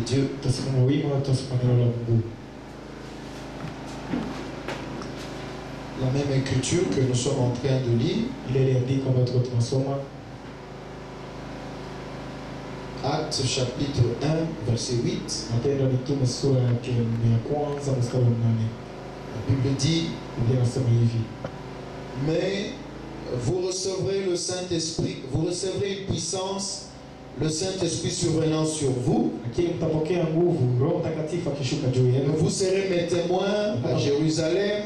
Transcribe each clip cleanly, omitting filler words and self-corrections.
Dieu. Tutasoma wima, tutasoma neno la Mungu. La même écriture que nous sommes en train de lire. Ile iliandikwa ambayo tuko tunasoma. Actes chapitre 1 verset 8. Matendo ya Mitume sura yake ya kwanza mstari wa 8. La Bible dit, Biblia inasema hivi. mais vous recevrez le Saint-Esprit, vous recevrez une puissance, le Saint-Esprit survenant sur vous. Lakini mtapokea nguvu, Roho Mtakatifu akishuka juu yenu. Vous serez mes témoins à Jérusalem,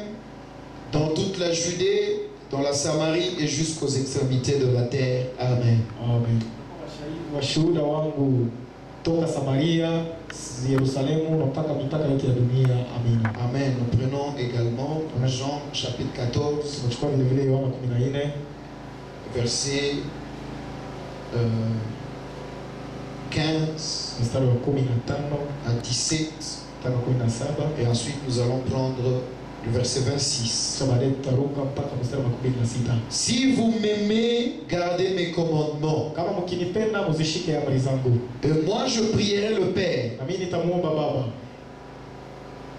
dans toute la Judée, dans la Samarie et jusqu'aux extrémités de la terre. Amen. Amen. Washuhuda wangu toka Samaria, Yerusalemu na mpaka mipaka yote ya dunia. Amina. Amen. Nous prenons également Jean chapitre 14, Tunachukua vile vile Yohana 14 verset 15 mstari wa 15 à 17. mpaka 17. Et ensuite nous allons prendre le verset 26. Kisha baadaye tutaruka mpaka mstari wa 16. Si vous m'aimez, gardez mes commandements. Kama mkinipenda muzishike amri zangu. Et moi je prierai le Père, Na mimi nitamuomba Baba,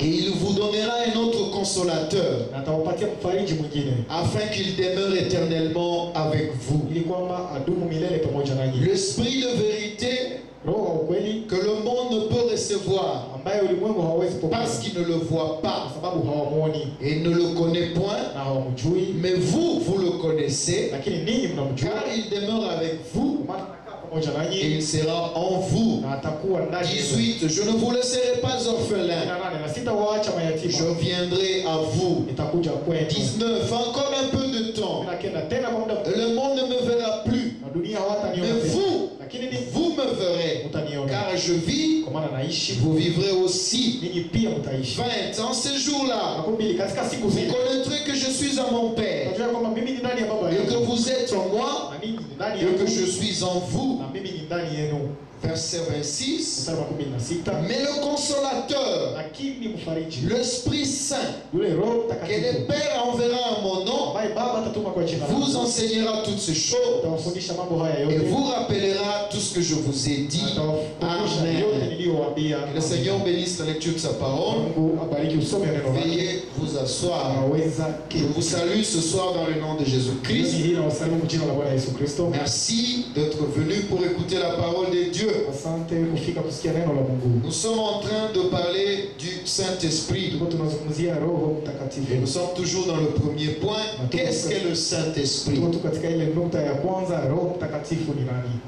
et il vous donnera un autre consolateur, na atawapatia mfariji mwingine, afin qu'il demeure éternellement avec vous. ili kwamba adumu milele pamoja nanyi. L'esprit de vérité Roho wa ukweli que le monde ne peut recevoir ambaye ulimwengu hawawezi kupokea parce qu'il ne le voit kwa pas sababu hawamuoni et ne le connaît point, na hawamjui, mais vous, vous le connaissez, lakini ninyi mnamjua, car il demeure avec vous kwa maana anakaa pamoja et nanyi il sera en vous. na atakuwa ndani yenu. 18. Je ne vous laisserai pas orphelin, 18, na sitawaacha je mayatima, viendrai à vous. nitakuja kwenu. 19. Encore un peu de temps, 19 tena kwa muda le monde ne me verra plus, na dunia hawataniona mais tena, vous, lakini ni vous me verrez, mtaniona, car je vis, kwa maana naishi, vous vivrez aussi. ninyi pia mtaishi. 20. En ces jours-là, Makumi mbili, katika siku vous zile connaîtrez que je suis à mon Père, unajua kwamba mimi ni ndani ya Baba et que yangu vous êtes en moi, na ninyi ni ndani et que je yangu suis en vous. na mimi ni ndani yenu. Verset 26. Mstari wa 16. Mais le consolateur, Lakini mfariji, l'Esprit Saint, yule Roho que le Mtakatifu Père enverra en mon nom, ambaye Baba atatuma kwa jina vous langu, enseignera toutes ces choses atawafundisha mambo haya et yote, vous rappellera tout ce que je vous ai dit. atawakumbusha yote Amen. niliyowaambia. Que le Seigneur bénisse la lecture de sa parole. Mungu abariki usome neno lake. Veuillez vous asseoir. Anaweza Je vous salue ce soir dans le nom de Jésus-Christ. hii na wasalimu jina la Bwana Yesu Kristo. Merci d'être venu pour écouter la parole de Dieu. Asante kufika kusikia neno la Mungu. Nous sommes en train de parler du Saint-Esprit. Tuko tunazungumzia Roho Et Mtakatifu. nous sommes toujours dans le premier point. Qu'est-ce qu'est le Saint-Esprit? Tuko tu katika ile nukta ya kwanza, Roho Mtakatifu ni nani?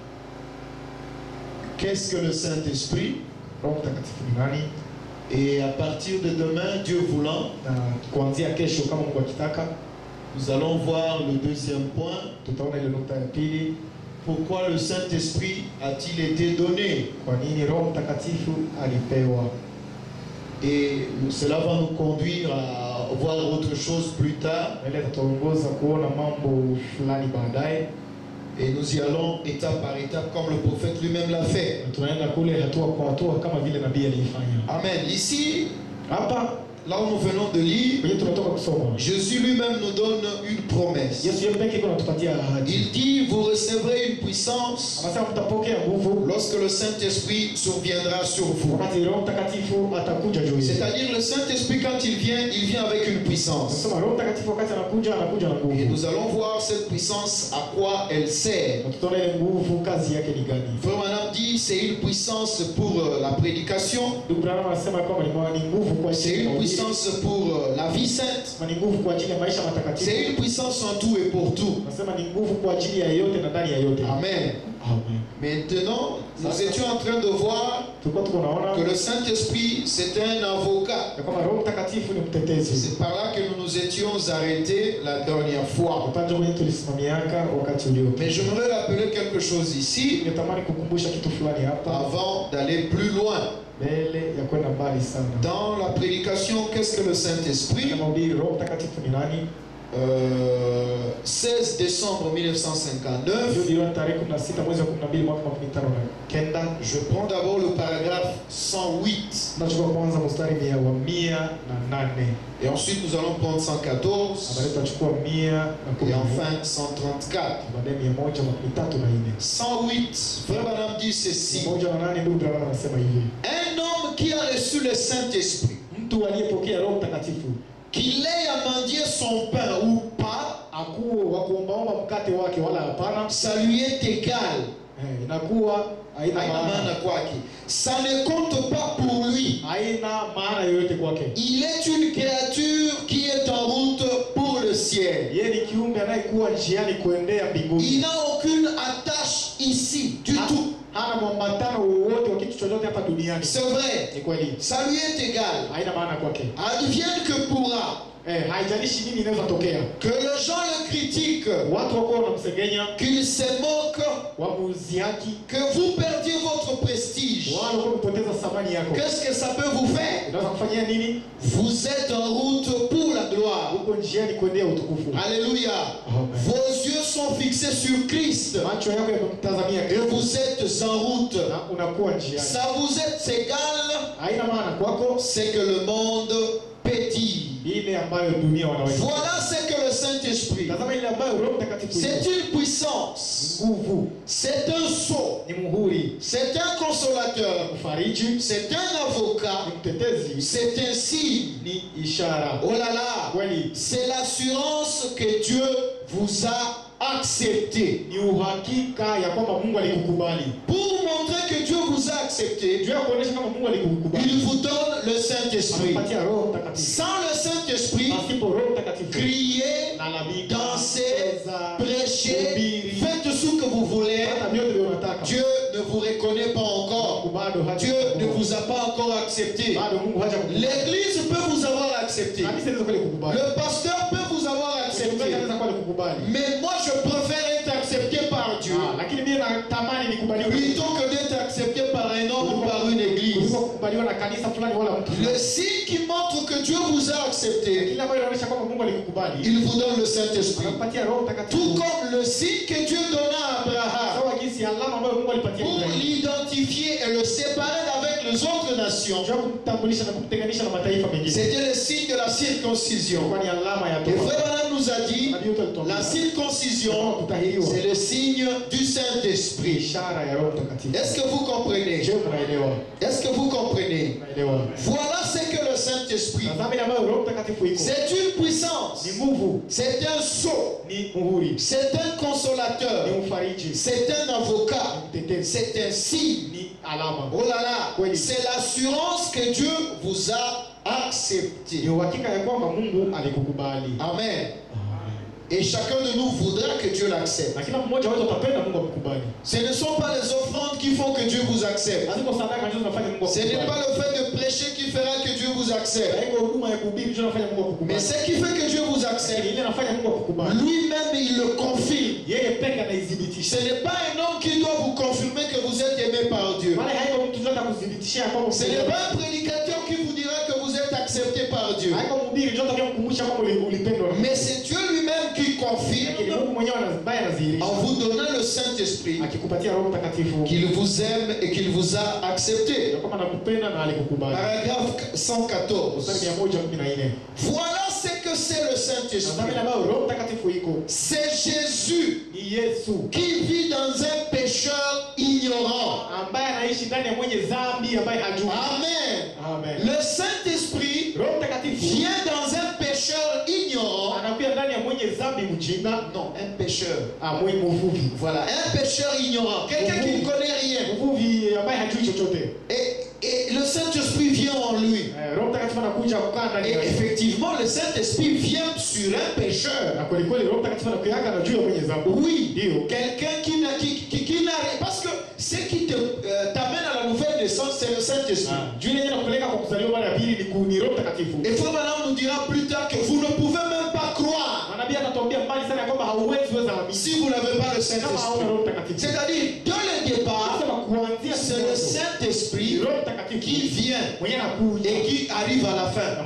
Qu'est-ce que le Saint-Esprit? Roho Mtakatifu ni nani? Et à partir de demain, Dieu voulant, Na kuanzia kesho kama Mungu akitaka, nous allons voir le deuxième point. tutaona ile nukta ya pili. Pourquoi le Saint-Esprit a-t-il été donné? Kwa nini Roho Mtakatifu alipewa? Et cela va nous conduire à voir autre chose plus tard. Ile tutaongoza kuona mambo fulani baadaye. Et nous y allons étape par étape comme le prophète lui-même l'a fait. Na tunaenda kule hatua kwa hatua kama vile nabii alifanya. Amen. Ici, Hapa là où nous venons de lire, kwenye tunatoka kusoma, Jésus lui-même nous donne une promesse. Yesu yeye pekee iko anatupatia ahadi. Il dit, vous recevrez une puissance Anasema mtapokea nguvu lorsque le Saint-Esprit surviendra sur vous. wakati Roho Mtakatifu atakuja juu yenu. C'est-à-dire le Saint-Esprit quand il vient avec une puissance. Anasema Roho Mtakatifu wakati anakuja na Et nguvu. nous allons voir cette puissance à quoi elle sert. Na tutaona ile nguvu kazi yake ni gani. Frère Madame dit c'est une puissance pour la prédication, Ndugu Branham anasema kwamba ni nguvu kwa c'est ajili ya une uhubiri, puissance pour la vie sainte, ni nguvu kwa ajili ya maisha matakatifu. c'est une puissance en tout et pour tout. Anasema ni nguvu kwa ajili ya yote na ndani ya yote. Amen. Amen. Maintenant, nous étions en train de voir Tulikuwa tunaona que le Saint-Esprit c'est un avocat. ya kwamba Roho Mtakatifu ni mtetezi. C'est par là que nous nous étions arrêtés la dernière fois. Upande wenye tulisimamiaka wakati uliopita. Mais j'aimerais rappeler quelque chose ici Ningetamani kukumbusha kitu fulani hapa avant d'aller plus loin. mbele ya kwenda mbali sana. Dans la prédication, qu'est-ce que le Saint-Esprit? Kama udiri Roho Mtakatifu ni nani? 16 décembre 1959. Ndio tarehe 16 mwezi wa 12 mwaka 1959. Je prends d'abord le paragraphe 108. Tunachukua kwanza mstari 108. Et ensuite nous allons prendre 114. Baadaye tutachukua 114. Et enfin 134. Baadaye 134. 108. Frère Branham dit ceci. 108 ndugu Branham anasema hivi. Un homme qui a reçu le Saint-Esprit, Mtu aliyepokea Roho Mtakatifu, qu'il ait à mendier son pain ou pas, akuwa wakuombaomba mkate wake wala hapana, ça lui est égal. Inakuwa haina maana kwake. Ça ne compte pas pour lui. Haina maana yoyote kwake. Il est une créature qui est en route pour le ciel. Yeye ni kiumbe anayekuwa njiani kuendea mbinguni. Il n'a aucune attache ici du tout. Hana mwambatano wowote wa kitu chochote hapa duniani. C'est vrai. Ni kweli. Ça lui est égal. Haina maana kwake. Advienne que pourra. Haijalishi nini inaweza tokea. Que les gens le critiquent. Watu wako wanamsengenya. Qu'il se moque. Wamuziaki. Que vous perdiez votre prestige. Wao kupoteza thamani yako. Qu'est-ce que ça peut vous faire? Inaweza kufanyia nini? Vous êtes en route pour la gloire. Uko njiani kuendea utukufu. Alléluia. Vos yeux sont fixés sur Christ. Macho yako yamemtazamia et vous êtes en route. Unakuwa njiani. Ça vous est égal. Haina maana kwako. C'est que le monde pétille. Voilà ce que le Saint-Esprit. C'est une puissance. C'est un sceau. C'est un consolateur. C'est un avocat. C'est un signe. Oh là là. C'est l'assurance que Dieu vous a accepté. Pour montrer que Dieu vous a accepté, il vous donne le Saint-Esprit. Sans le Saint-Esprit, criez, dansez, prêchez, faites ce que vous voulez. Dieu ne vous reconnaît pas encore. Dieu ne vous a pas encore accepté. L'église peut vous avoir accepté. Le pasteur peut vous avoir accepté. Mais moi je préfère être accepté par Dieu plutôt que d'être accepté par un homme ou par une église. Le signe qui montre que Dieu vous a accepté, il vous donne le Saint-Esprit. Tout comme le signe que Dieu donna à Abraham pour l'identifier et le séparer avec les autres nations. C'était le signe de la circoncision. Et Frère Branham nous a dit, la circoncision, c'est le signe du Saint-Esprit. Est-ce que vous comprenez? Est-ce que vous comprenez? Voilà ce que le Saint-Esprit. C'est une puissance. C'est un sceau. C'est un consolateur. C'est un avocat. C'est un signe. Oh là là. C'est l'assurance que Dieu vous a accepté. Amen. Et chacun de nous voudra que Dieu l'accepte. Ce ne sont pas les offrandes qui font que Dieu vous accepte. Ce n'est pas le fait de prêcher qui fera que Dieu vous accepte. Mais ce qui fait que Dieu vous accepte, lui-même il le confirme. Ce n'est pas un homme qui doit vous confirmer que vous êtes aimé par Dieu. Ce n'est pas un prédicateur qui vous dira que vous êtes accepté par Dieu. Mais c'est Dieu lui-même qui confirme en vous donnant le Saint-Esprit qu'il vous aime et qu'il vous a accepté. Paragraphe 114. Voilà ce que c'est le Saint-Esprit. C'est Jésus qui vit dans un pécheur ignorant. Amen. Le Saint-Esprit vient dans un pécheur ignorant. Non, un pécheur. Voilà, un pécheur ignorant. Quelqu'un qui ne connaît rien. Et le Saint-Esprit vient en lui. Et effectivement, le Saint-Esprit vient sur un pécheur. Oui, quelqu'un qui n'a rien. Parce que ce qui t'amène à la nouvelle naissance, c'est le Saint-Esprit. Et Frère Branham nous dira plus tard que vous ne pouvez même pas croire si vous n'avez pas le Saint-Esprit. C'est-à-dire, dès le départ, c'est le Saint-Esprit qui vient et qui arrive à la fin.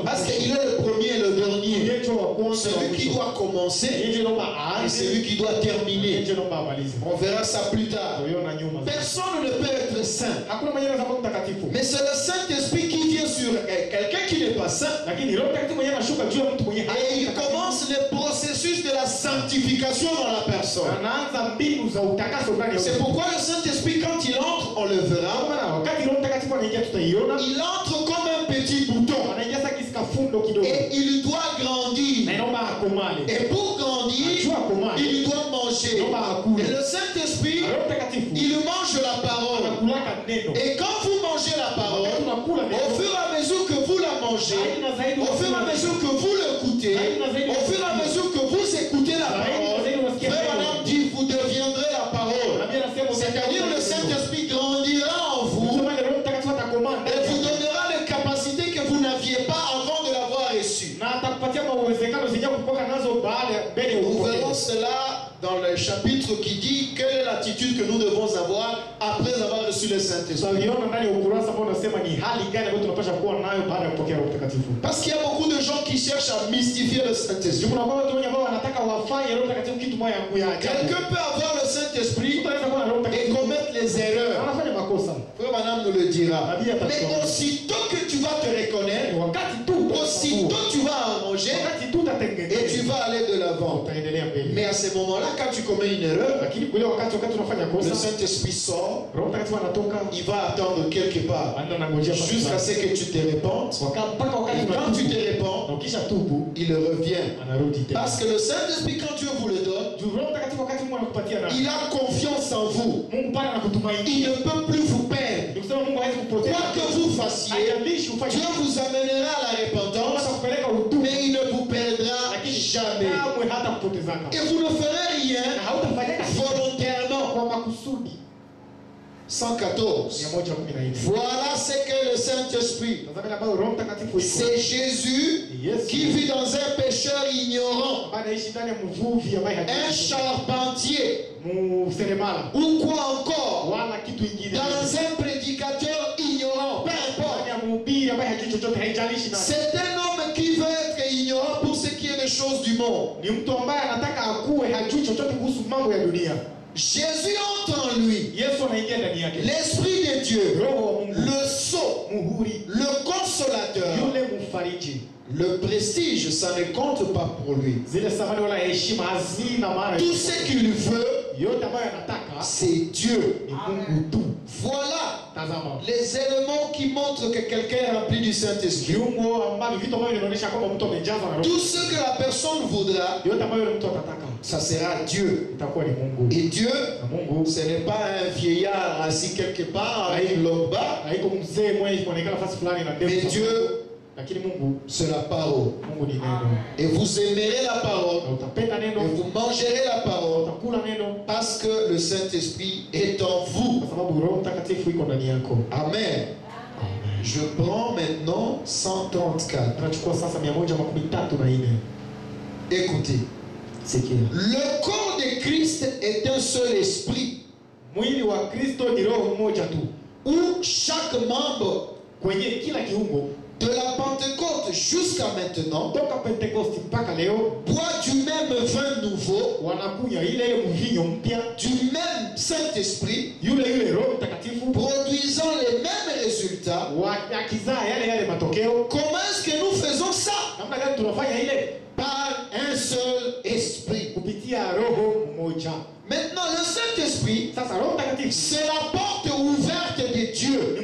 Parce qu'il est le premier et le dernier. Celui qui doit commencer et celui qui doit terminer. On verra ça plus tard. Personne ne peut être saint. Mais c'est le Saint-Esprit qui vient sur quelqu'un qui n'est pas saint. Et il commence le processus de la sanctification dans la personne. C'est pourquoi le Saint-Esprit, quand il entre, on le verra, il entre comme un petit bouton. Et il doit grandir. Et pour grandir, il doit manger. Et le Saint-Esprit, il mange la parole. Et quand vous mangez la parole, au fur et à mesure que vous la mangez, au fur et à mesure que vous l'écoutez, au fur et à mesure que vous écoutez la parole, Frère Madame dit, vous deviendrez la parole. C'est-à-dire le Saint-Esprit grandira en vous et vous donnera les capacités que vous n'aviez pas avant de l'avoir reçu. Nous verrons cela dans le chapitre qui dit quelle est l'attitude que nous devons avoir après avoir reçu le Saint-Esprit. Parce qu'il y a beaucoup de gens qui cherchent à mystifier le Saint-Esprit. Quelqu'un peut avoir le Saint-Esprit et commettre les erreurs. Frère Madame nous le dira. Mais aussitôt que tu vas te reconnaître, aussitôt tu vas arranger et tu vas aller de l'avant. Mais à ce moment-là, quand tu commets une erreur, le Saint-Esprit sort, il va attendre quelque part jusqu'à ce que tu te répandes. Et quand tu te répands, il revient. Parce que le Saint-Esprit, quand Dieu vous le donne, il a confiance en vous. Il ne peut plus vous perdre. Quoi que vous fassiez, Dieu vous amènera à la repentance, mais il ne vous perdra jamais. Et vous ne ferez rien volontairement. 114. Voilà ce que le Saint-Esprit. C'est Jésus qui vit dans un pécheur ignorant, un charpentier, ou quoi encore, dans un prédicateur ignorant, peu importe. C'est un homme qui veut être ignorant pour ce qui est des choses du monde. Jésus entre en lui. L'Esprit de Dieu, le sceau, le consolateur, le prestige, ça ne compte pas pour lui. Tout ce qu'il veut, c'est Dieu. Voilà les éléments qui montrent que quelqu'un est rempli du Saint-Esprit. Tout ce que la personne voudra, ça sera Dieu. Et Dieu, ce n'est pas un vieillard assis quelque part avec l'homme bas. Mais Dieu, c'est la parole. Et vous aimerez la parole. Et vous mangerez la parole. Parce que le Saint-Esprit est en vous. Amen. Je prends maintenant 134. Écoutez. Le corps de Christ est un seul esprit. Où chaque membre de la Pentecôte jusqu'à maintenant boit du même vin nouveau, du même Saint-Esprit, produisant les mêmes résultats. Comment est-ce que nous faisons ça? Par un seul esprit. Maintenant, le Saint-Esprit, c'est la porte ouverte de Dieu.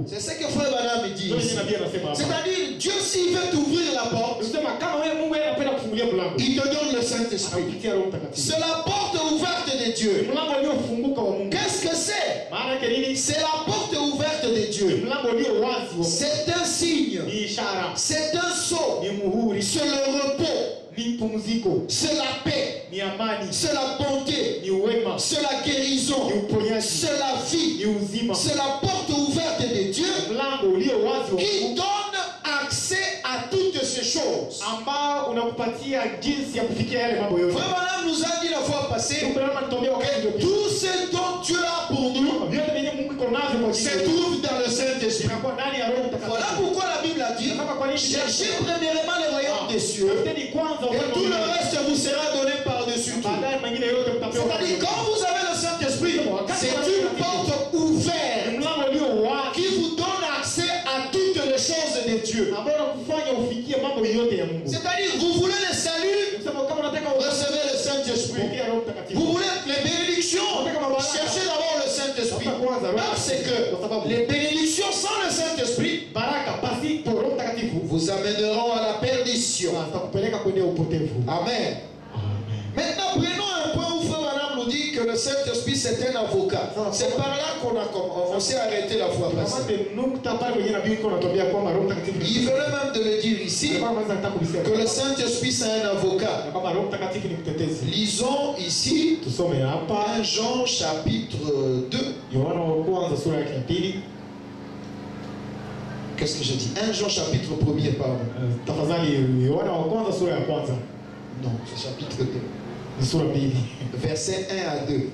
C'est ce que Frère Madame dit. C'est-à-dire, Dieu, s'il veut t'ouvrir la porte, il te donne le Saint-Esprit. C'est la porte ouverte de Dieu. Qu'est-ce que c'est? C'est la porte ouverte de Dieu. C'est un signe. C'est un sceau. C'est le repos. C'est la paix. C'est la bonté. C'est la guérison. C'est la vie. C'est la porte ouverte de Dieu qui donne accès à toutes ces choses. ambao unakupatia jinsi ya kufikia yale mambo yote. Frère Branham nous a dit la fois passée Que tout ce dont Dieu a pour nous se trouve dans le Saint-Esprit. Voilà pourquoi la Bible a dit cherchez premièrement les royaumes des cieux et tout le reste vous sera donné par-dessus tout. C'est-à-dire quand vous avez le Saint-Esprit, c'est une porte ouverte qui vous donne accès à toutes les choses de Dieu. C'est-à-dire vous voulez le salut, recevez le Saint-Esprit. Vous voulez les bénédictions, cherchez d'abord le Saint-Esprit. Parce que les bénédictions sans le Saint-Esprit vous amèneront à la perdition. Amen. Maintenant, prenons un point où Frère Branham nous dit que le Saint-Esprit c'est un avocat. C'est par là qu'on s'est arrêté la fois passée. Il venait même de le dire ici que le Saint-Esprit c'est un avocat. Lisons ici 1 Jean chapitre 2. Qu'est-ce que je dis? 1 Jean chapitre 1er, pardon. Non, c'est chapitre 2. Verset 1 à 2.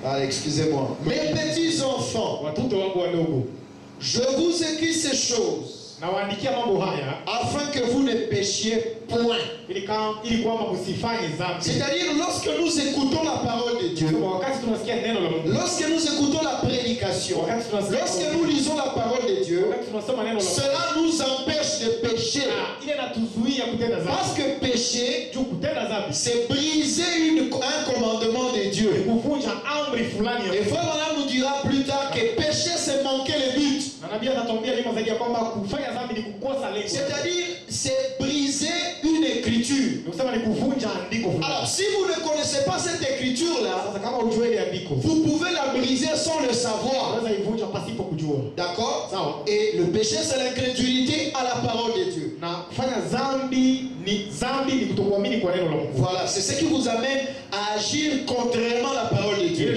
Ah, excusez-moi. Mes petits enfants, je vous écris ces choses afin que vous ne péchiez point. C'est-à-dire lorsque nous écoutons la parole de Dieu, lorsque nous écoutons la prédication, lorsque nous lisons la parole de Dieu, cela nous empêche de pécher. Parce que pécher, c'est briser un commandement de Dieu. Et Frère Branham nous dira plus tard que pécher c'est manquer le but. C'est-à-dire, c'est briser une écriture. Alors, si vous ne connaissez pas cette écriture-là, vous pouvez la briser sans le savoir. D'accord? Et le péché, c'est l'incrédulité à la parole de Dieu. Voilà, c'est ce qui vous amène à agir contrairement à la parole de Dieu.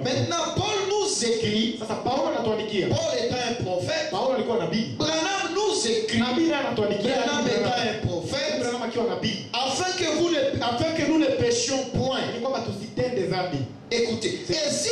Maintenant, Paul nous écrit. Paul étant un prophète, Branham nous écrit, Branham étant un prophète, afin que nous ne péchions point. Écoutez, et si